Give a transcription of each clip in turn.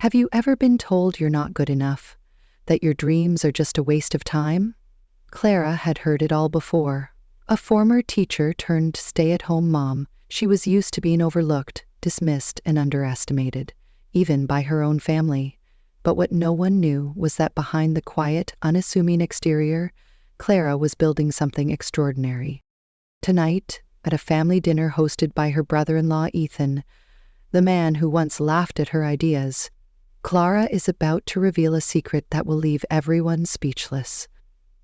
Have you ever been told you're not good enough? That your dreams are just a waste of time? Clara had heard it all before. A former teacher turned stay-at-home mom, she was used to being overlooked, dismissed, and underestimated, even by her own family. But what no one knew was that behind the quiet, unassuming exterior, Clara was building something extraordinary. Tonight, at a family dinner hosted by her brother-in-law Ethan, the man who once laughed at her ideas, Clara is about to reveal a secret that will leave everyone speechless.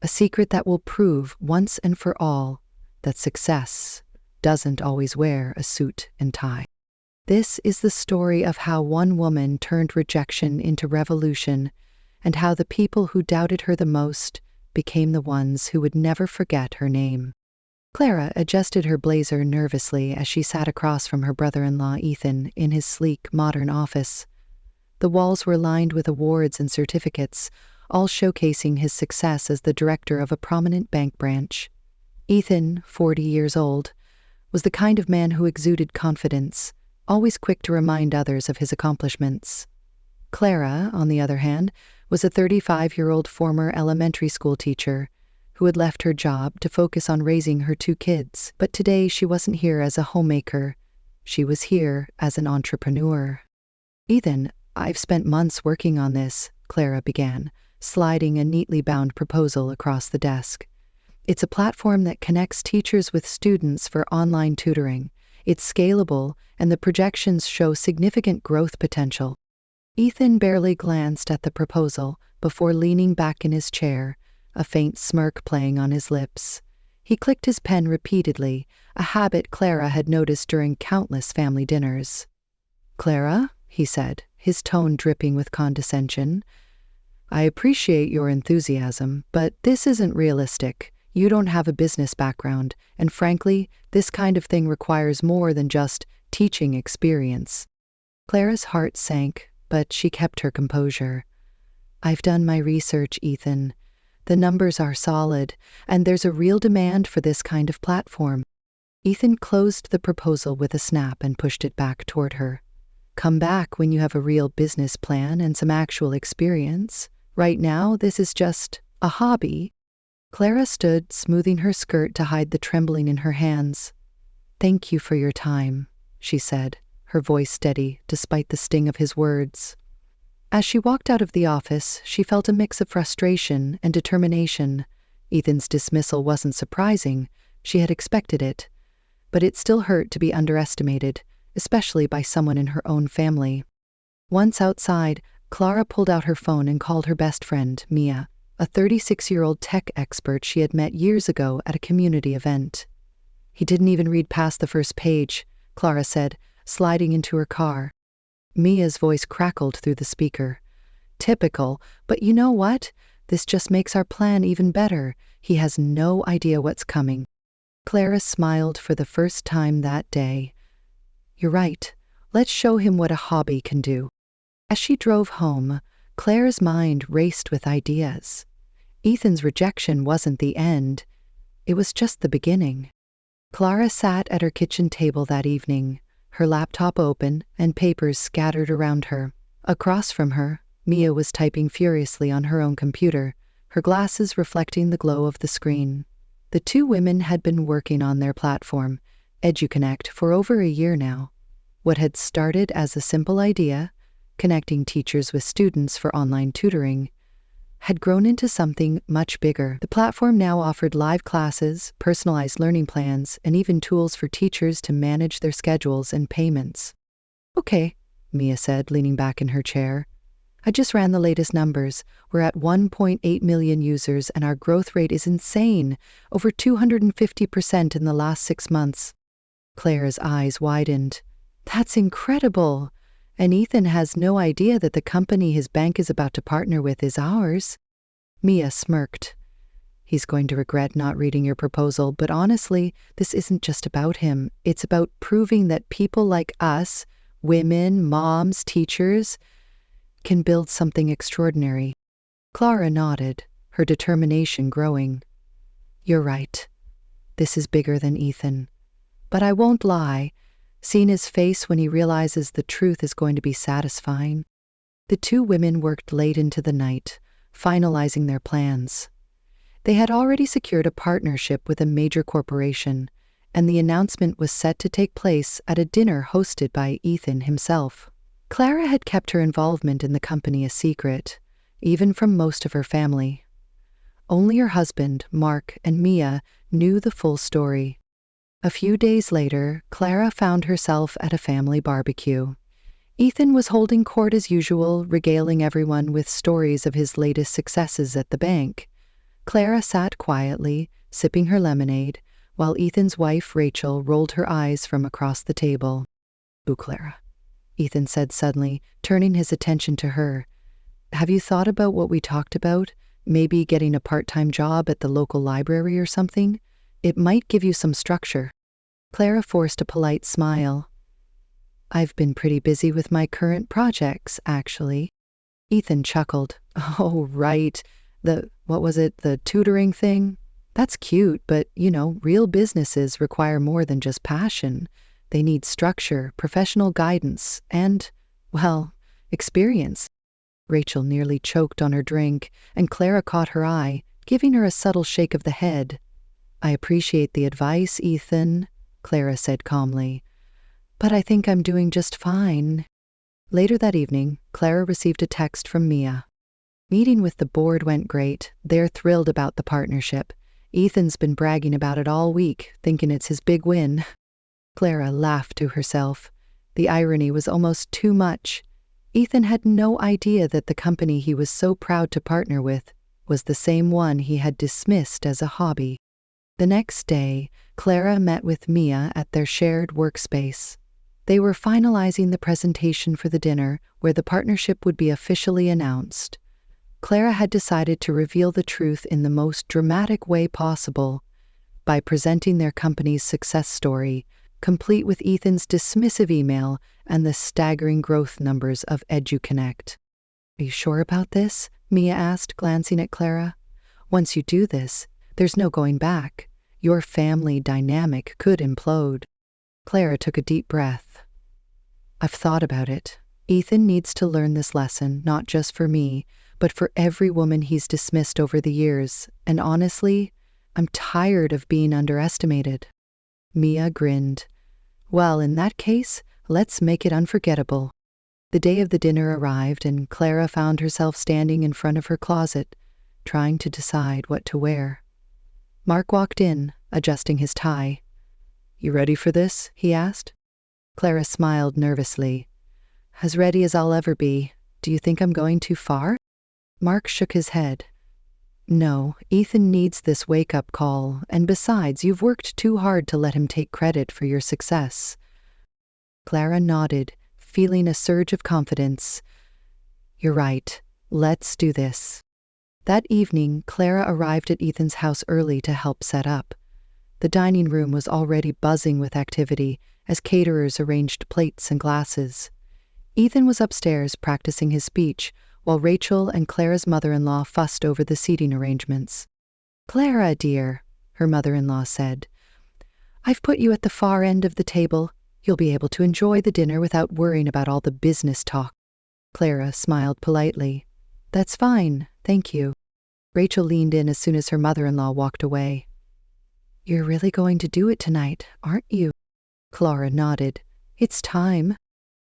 A secret that will prove once and for all that success doesn't always wear a suit and tie. This is the story of how one woman turned rejection into revolution, and how the people who doubted her the most became the ones who would never forget her name. Clara adjusted her blazer nervously as she sat across from her brother-in-law Ethan in his sleek, modern office. The walls were lined with awards and certificates, all showcasing his success as the director of a prominent bank branch. Ethan, 40 years old, was the kind of man who exuded confidence, always quick to remind others of his accomplishments. Clara, on the other hand, was a 35-year-old former elementary school teacher who had left her job to focus on raising her 2 kids. But today she wasn't here as a homemaker. She was here as an entrepreneur. "Ethan, I've spent months working on this," Clara began, sliding a neatly bound proposal across the desk. "It's a platform that connects teachers with students for online tutoring. It's scalable, and the projections show significant growth potential." Ethan barely glanced at the proposal before leaning back in his chair, a faint smirk playing on his lips. He clicked his pen repeatedly, a habit Clara had noticed during countless family dinners. "Clara," he said, his tone dripping with condescension, "I appreciate your enthusiasm, but this isn't realistic. You don't have a business background, and frankly, this kind of thing requires more than just teaching experience." Clara's heart sank, but she kept her composure. "I've done my research, Ethan. The numbers are solid, and there's a real demand for this kind of platform." Ethan closed the proposal with a snap and pushed it back toward her. "Come back when you have a real business plan and some actual experience. Right now, this is just a hobby." Clara stood, smoothing her skirt to hide the trembling in her hands. "Thank you for your time," she said, her voice steady despite the sting of his words. As she walked out of the office, she felt a mix of frustration and determination. Ethan's dismissal wasn't surprising. She had expected it. But it still hurt to be underestimated, especially by someone in her own family. Once outside, Clara pulled out her phone and called her best friend, Mia, a 36-year-old tech expert she had met years ago at a community event. "He didn't even read past the first page," Clara said, sliding into her car. Mia's voice crackled through the speaker. "Typical, but you know what? This just makes our plan even better. He has no idea what's coming." Clara smiled for the first time that day. "You're right. Let's show him what a hobby can do." As she drove home, Claire's mind raced with ideas. Ethan's rejection wasn't the end. It was just the beginning. Clara sat at her kitchen table that evening, her laptop open and papers scattered around her. Across from her, Mia was typing furiously on her own computer, her glasses reflecting the glow of the screen. The 2 women had been working on their platform, EduConnect, for over a year now. What had started as a simple idea, connecting teachers with students for online tutoring, had grown into something much bigger. The platform now offered live classes, personalized learning plans, and even tools for teachers to manage their schedules and payments. "Okay," Mia said, leaning back in her chair. "I just ran the latest numbers. We're at 1.8 million users, and our growth rate is insane, over 250% in the last 6 months. Claire's eyes widened. "That's incredible! And Ethan has no idea that the company his bank is about to partner with is ours." Mia smirked. "He's going to regret not reading your proposal, but honestly, this isn't just about him. It's about proving that people like us, women, moms, teachers, can build something extraordinary." Clara nodded, her determination growing. "You're right. This is bigger than Ethan. But I won't lie. Seeing his face when he realizes the truth is going to be satisfying." The two women worked late into the night, finalizing their plans. They had already secured a partnership with a major corporation, and the announcement was set to take place at a dinner hosted by Ethan himself. Clara had kept her involvement in the company a secret, even from most of her family. Only her husband, Mark, and Mia knew the full story. A few days later, Clara found herself at a family barbecue. Ethan was holding court as usual, regaling everyone with stories of his latest successes at the bank. Clara sat quietly, sipping her lemonade, while Ethan's wife, Rachel, rolled her eyes from across the table. "Ooh, Clara," Ethan said suddenly, turning his attention to her. "Have you thought about what we talked about? Maybe getting a part-time job at the local library or something? It might give you some structure." Clara forced a polite smile. "I've been pretty busy with my current projects, actually." Ethan chuckled. "Oh, right. The tutoring thing? That's cute, but, real businesses require more than just passion. They need structure, professional guidance, and, well, experience." Rachel nearly choked on her drink, and Clara caught her eye, giving her a subtle shake of the head. "I appreciate the advice, Ethan," Clara said calmly, "but I think I'm doing just fine." Later that evening, Clara received a text from Mia. "Meeting with the board went great. They're thrilled about the partnership. Ethan's been bragging about it all week, thinking it's his big win." Clara laughed to herself. The irony was almost too much. Ethan had no idea that the company he was so proud to partner with was the same one he had dismissed as a hobby. The next day, Clara met with Mia at their shared workspace. They were finalizing the presentation for the dinner where the partnership would be officially announced. Clara had decided to reveal the truth in the most dramatic way possible by presenting their company's success story, complete with Ethan's dismissive email and the staggering growth numbers of EduConnect. "Are you sure about this?" Mia asked, glancing at Clara. "Once you do this, there's no going back. Your family dynamic could implode." Clara took a deep breath. "I've thought about it. Ethan needs to learn this lesson, not just for me, but for every woman he's dismissed over the years, and honestly, I'm tired of being underestimated." Mia grinned. "Well, in that case, let's make it unforgettable." The day of the dinner arrived, and Clara found herself standing in front of her closet, trying to decide what to wear. Mark walked in, adjusting his tie. "You ready for this?" he asked. Clara smiled nervously. "As ready as I'll ever be. Do you think I'm going too far?" Mark shook his head. "No, Ethan needs this wake-up call, and besides, you've worked too hard to let him take credit for your success." Clara nodded, feeling a surge of confidence. "You're right. Let's do this." That evening, Clara arrived at Ethan's house early to help set up. The dining room was already buzzing with activity as caterers arranged plates and glasses. Ethan was upstairs practicing his speech, while Rachel and Clara's mother-in-law fussed over the seating arrangements. "Clara, dear," her mother-in-law said, "I've put you at the far end of the table. You'll be able to enjoy the dinner without worrying about all the business talk." Clara smiled politely. "That's fine, thank you." Rachel leaned in as soon as her mother-in-law walked away. "You're really going to do it tonight, aren't you?" Clara nodded. "It's time."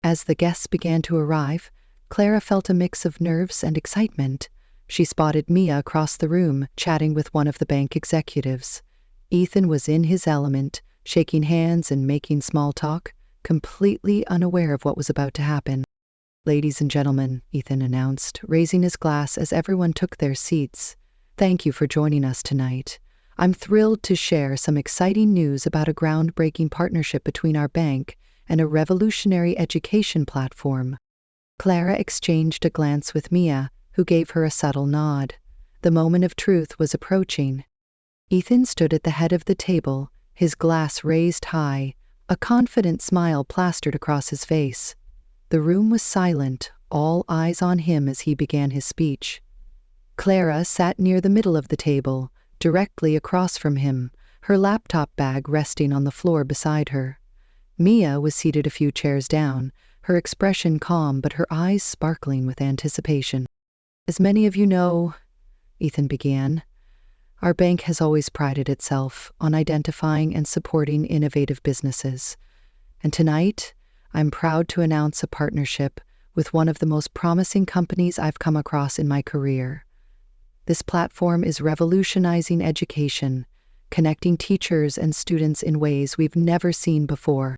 As the guests began to arrive, Clara felt a mix of nerves and excitement. She spotted Mia across the room, chatting with one of the bank executives. Ethan was in his element, shaking hands and making small talk, completely unaware of what was about to happen. "Ladies and gentlemen," Ethan announced, raising his glass as everyone took their seats, "thank you for joining us tonight. I'm thrilled to share some exciting news about a groundbreaking partnership between our bank and a revolutionary education platform." Clara exchanged a glance with Mia, who gave her a subtle nod. The moment of truth was approaching. Ethan stood at the head of the table, his glass raised high, a confident smile plastered across his face. The room was silent, all eyes on him as he began his speech. Clara sat near the middle of the table, directly across from him, her laptop bag resting on the floor beside her. Mia was seated a few chairs down, her expression calm but her eyes sparkling with anticipation. "As many of you know," Ethan began, "our bank has always prided itself on identifying and supporting innovative businesses. And tonight, I'm proud to announce a partnership with one of the most promising companies I've come across in my career. This platform is revolutionizing education, connecting teachers and students in ways we've never seen before."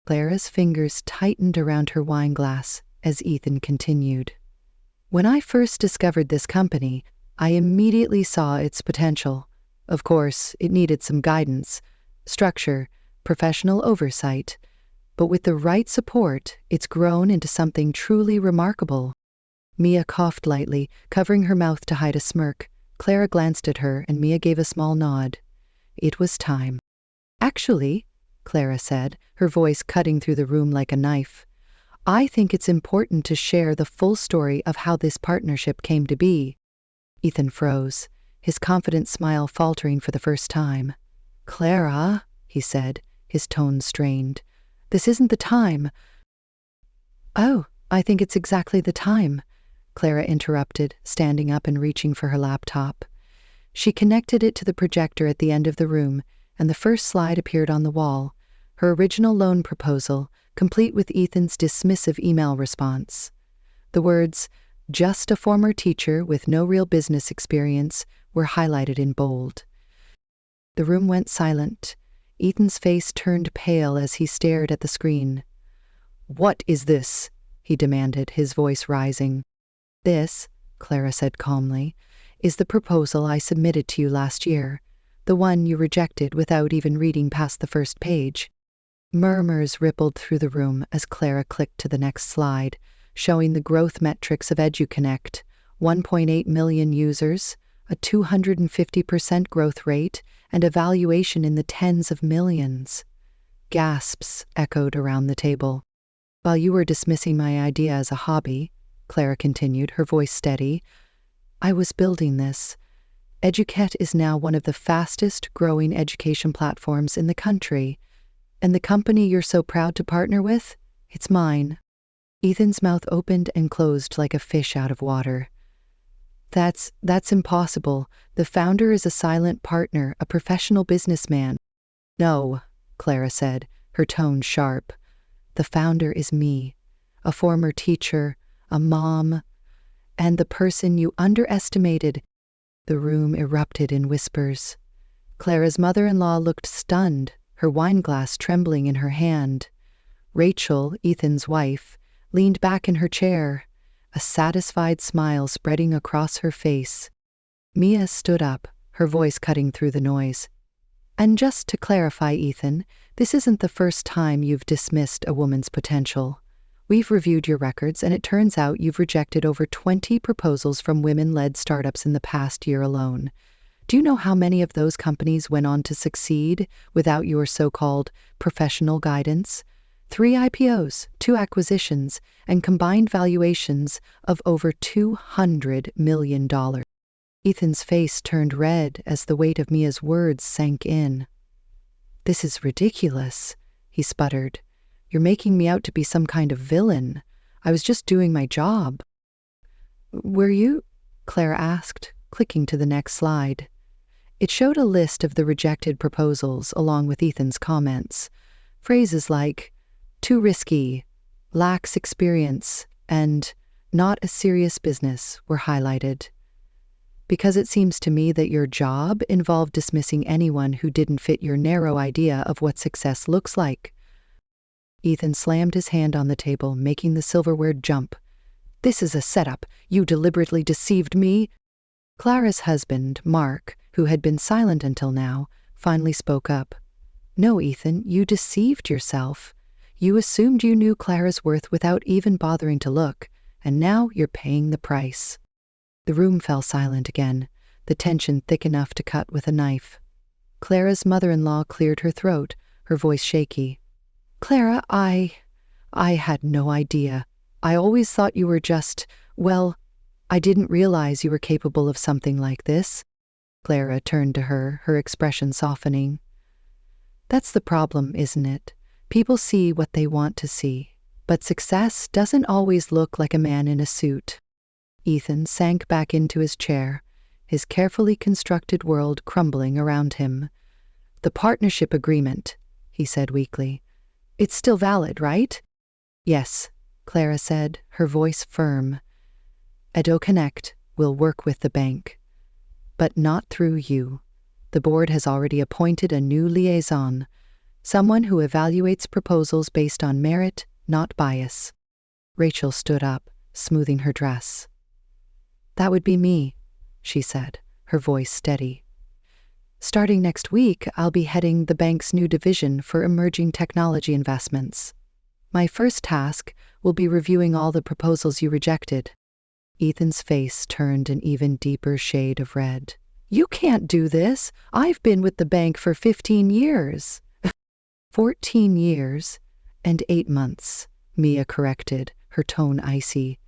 Clara's fingers tightened around her wine glass as Ethan continued. "When I first discovered this company, I immediately saw its potential. Of course, it needed some guidance, structure, professional oversight, but with the right support, it's grown into something truly remarkable." Mia coughed lightly, covering her mouth to hide a smirk. Clara glanced at her, and Mia gave a small nod. It was time. "Actually," Clara said, her voice cutting through the room like a knife, "I think it's important to share the full story of how this partnership came to be." Ethan froze, his confident smile faltering for the first time. "Clara," he said, his tone strained, "this isn't the time." "Oh, I think it's exactly the time," Clara interrupted, standing up and reaching for her laptop. She connected it to the projector at the end of the room, and the first slide appeared on the wall, her original loan proposal, complete with Ethan's dismissive email response. The words, "just a former teacher with no real business experience," were highlighted in bold. The room went silent. Ethan's face turned pale as he stared at the screen. "What is this?" he demanded, his voice rising. "This," Clara said calmly, "is the proposal I submitted to you last year, the one you rejected without even reading past the first page." Murmurs rippled through the room as Clara clicked to the next slide, showing the growth metrics of EduConnect: 1.8 million users, a 250% growth rate, and a valuation in the tens of millions. Gasps echoed around the table. "While you were dismissing my idea as a hobby," Clara continued, her voice steady, "I was building this. EduCet is now one of the fastest growing education platforms in the country. And the company you're so proud to partner with? It's mine." Ethan's mouth opened and closed like a fish out of water. That's impossible. The founder is a silent partner, a professional businessman." "No," Clara said, her tone sharp. "The founder is me, a former teacher, a mom, and the person you underestimated." The room erupted in whispers. Clara's mother-in-law looked stunned, her wineglass trembling in her hand. Rachel, Ethan's wife, leaned back in her chair, a satisfied smile spreading across her face. Mia stood up, her voice cutting through the noise. "And just to clarify, Ethan, this isn't the first time you've dismissed a woman's potential. We've reviewed your records, and it turns out you've rejected over 20 proposals from women-led startups in the past year alone. Do you know how many of those companies went on to succeed without your so-called professional guidance? 3 IPOs, 2 acquisitions, and combined valuations of over $200 million. Ethan's face turned red as the weight of Mia's words sank in. "This is ridiculous," he sputtered. "You're making me out to be some kind of villain. I was just doing my job." "Were you?" Claire asked, clicking to the next slide. It showed a list of the rejected proposals along with Ethan's comments. Phrases like, "too risky," "lacks experience," and "not a serious business" were highlighted. "Because it seems to me that your job involved dismissing anyone who didn't fit your narrow idea of what success looks like." Ethan slammed his hand on the table, making the silverware jump. "This is a setup. You deliberately deceived me." Clara's husband, Mark, who had been silent until now, finally spoke up. "No, Ethan, you deceived yourself. You assumed you knew Clara's worth without even bothering to look, and now you're paying the price." The room fell silent again, the tension thick enough to cut with a knife. Clara's mother-in-law cleared her throat, her voice shaky. "Clara, I had no idea. I always thought you were just, well, I didn't realize you were capable of something like this." Clara turned to her, her expression softening. "That's the problem, isn't it? People see what they want to see. But success doesn't always look like a man in a suit. Ethan sank back into his chair, his carefully constructed world crumbling around him. "The partnership agreement," he said weakly. "It's still valid, right?" "Yes," Clara said, her voice firm. "EduConnect will work with the bank. But not through you. The board has already appointed a new liaison, someone who evaluates proposals based on merit, not bias." Rachel stood up, smoothing her dress. "That would be me," she said, her voice steady. "Starting next week, I'll be heading the bank's new division for emerging technology investments. My first task will be reviewing all the proposals you rejected." Ethan's face turned an even deeper shade of red. "You can't do this. I've been with the bank for 15 years. 14 years and 8 months, Mia corrected, her tone icy.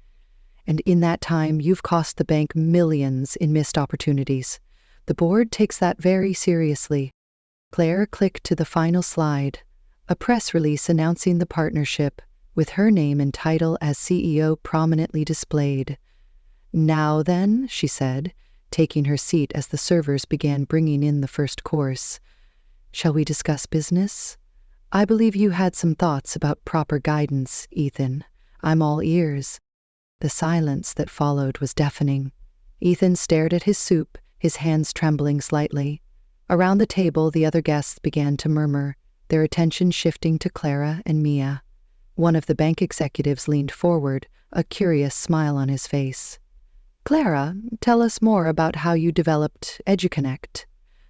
"And in that time, you've cost the bank millions in missed opportunities. The board takes that very seriously." Claire clicked to the final slide, a press release announcing the partnership, with her name and title as CEO prominently displayed. "Now then," she said, taking her seat as the servers began bringing in the first course. "Shall we discuss business? I believe you had some thoughts about proper guidance, Ethan. I'm all ears." The silence that followed was deafening. Ethan stared at his soup, his hands trembling slightly. Around the table, the other guests began to murmur, their attention shifting to Clara and Mia. One of the bank executives leaned forward, a curious smile on his face. "Clara, tell us more about how you developed EduConnect.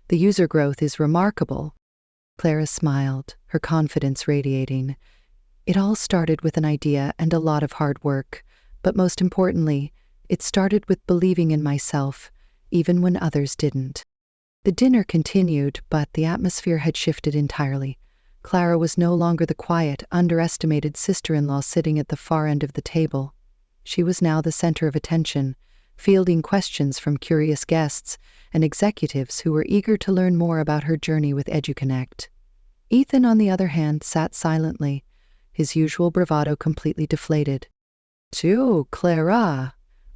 The user growth is remarkable." Clara smiled, her confidence radiating. "It all started with an idea and a lot of hard work, but most importantly, it started with believing in myself, even when others didn't." The dinner continued, but the atmosphere had shifted entirely. Clara was no longer the quiet, underestimated sister-in-law sitting at the far end of the table. She was now the center of attention, fielding questions from curious guests and executives who were eager to learn more about her journey with EduConnect. Ethan, on the other hand, sat silently, his usual bravado completely deflated. "So, Clara,"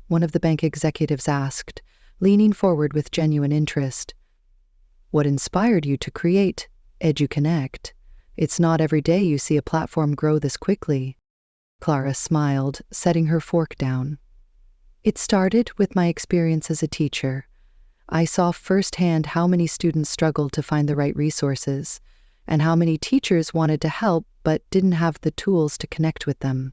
one of the bank executives asked, leaning forward with genuine interest, "what inspired you to create EduConnect? It's not every day you see a platform grow this quickly." Clara smiled, setting her fork down. "It started with my experience as a teacher. I saw firsthand how many students struggled to find the right resources, and how many teachers wanted to help but didn't have the tools to connect with them.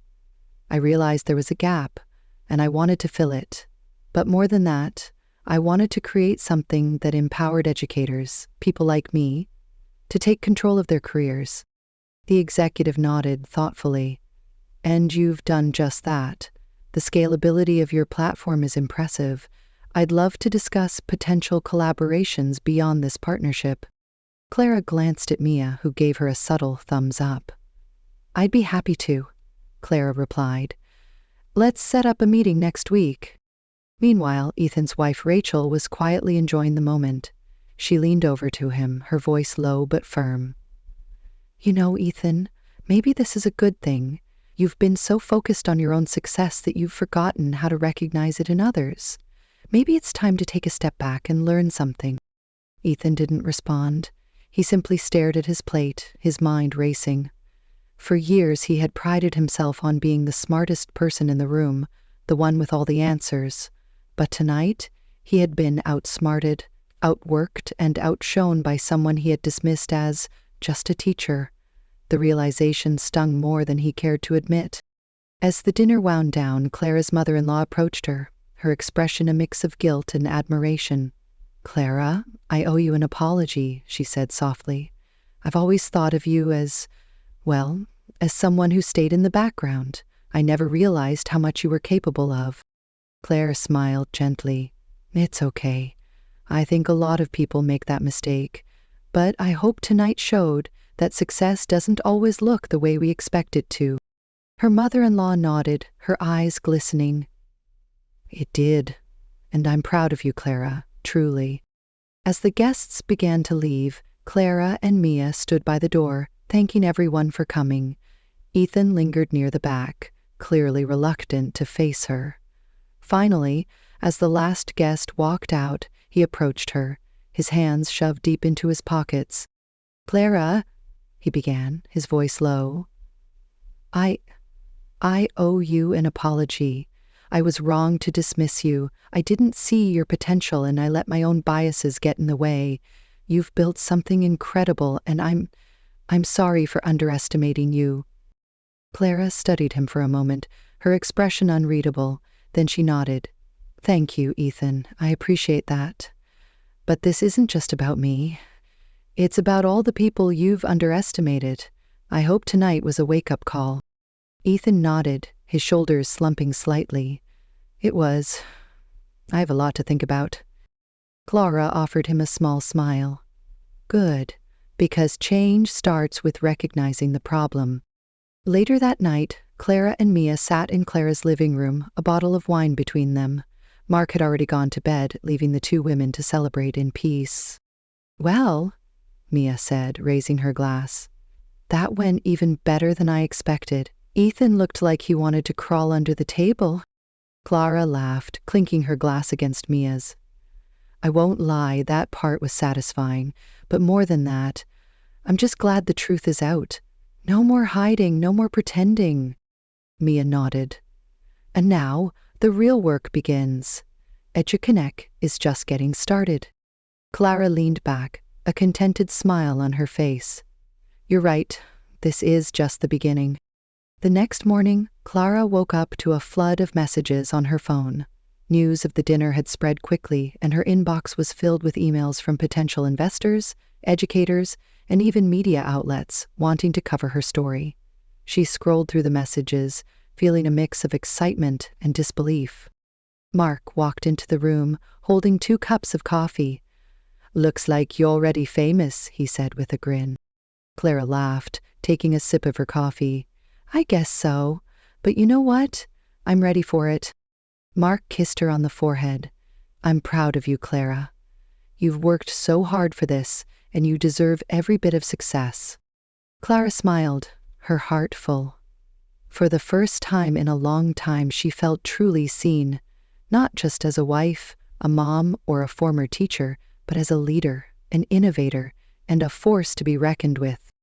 I realized there was a gap, and I wanted to fill it. But more than that, I wanted to create something that empowered educators, people like me, to take control of their careers." The executive nodded thoughtfully. "And you've done just that. The scalability of your platform is impressive. I'd love to discuss potential collaborations beyond this partnership." Clara glanced at Mia, who gave her a subtle thumbs up. "I'd be happy to," Clara replied. "Let's set up a meeting next week." Meanwhile, Ethan's wife Rachel was quietly enjoying the moment. She leaned over to him, her voice low but firm. "You know, Ethan, maybe this is a good thing. You've been so focused on your own success that you've forgotten how to recognize it in others. Maybe it's time to take a step back and learn something." Ethan didn't respond. He simply stared at his plate, his mind racing. For years, he had prided himself on being the smartest person in the room, the one with all the answers. But tonight, he had been outsmarted, outworked, and outshone by someone he had dismissed as just a teacher. The realization stung more than he cared to admit. As the dinner wound down, Clara's mother-in-law approached her, her expression a mix of guilt and admiration. "Clara, I owe you an apology," she said softly. "I've always thought of you as, well, as someone who stayed in the background. I never realized how much you were capable of." Claire smiled gently. "It's okay. I think a lot of people make that mistake. But I hope tonight showed that success doesn't always look the way we expect it to." Her mother-in-law nodded, her eyes glistening. "It did. And I'm proud of you, Clara, truly." As the guests began to leave, Clara and Mia stood by the door, thanking everyone for coming. Ethan lingered near the back, clearly reluctant to face her. Finally, as the last guest walked out, he approached her, his hands shoved deep into his pockets. "Clara," he began, his voice low. I owe you an apology. I was wrong to dismiss you. I didn't see your potential and I let my own biases get in the way. You've built something incredible and I'm sorry for underestimating you." Clara studied him for a moment, her expression unreadable. Then she nodded. "Thank you, Ethan. I appreciate that. But this isn't just about me. It's about all the people you've underestimated. I hope tonight was a wake-up call." Ethan nodded, his shoulders slumping slightly. "It was. I have a lot to think about." Clara offered him a small smile. "Good, because change starts with recognizing the problem." Later that night, Clara and Mia sat in Clara's living room, a bottle of wine between them. Mark had already gone to bed, leaving the two women to celebrate in peace. "Well," Mia said, raising her glass, "that went even better than I expected. Ethan looked like he wanted to crawl under the table." Clara laughed, clinking her glass against Mia's. "I won't lie, that part was satisfying. But more than that, I'm just glad the truth is out. No more hiding, no more pretending." Mia nodded. "And now, the real work begins. EduConnect is just getting started." Clara leaned back, a contented smile on her face. "You're right, this is just the beginning." The next morning, Clara woke up to a flood of messages on her phone. News of the dinner had spread quickly, and her inbox was filled with emails from potential investors, educators, and even media outlets wanting to cover her story. She scrolled through the messages, feeling a mix of excitement and disbelief. Mark walked into the room, holding 2 cups of coffee. "Looks like you're already famous," he said with a grin. Clara laughed, taking a sip of her coffee. "I guess so. But you know what? I'm ready for it." Mark kissed her on the forehead. "I'm proud of you, Clara. You've worked so hard for this, and you deserve every bit of success." Clara smiled, her heart full. For the first time in a long time, she felt truly seen, not just as a wife, a mom, or a former teacher, but as a leader, an innovator, and a force to be reckoned with.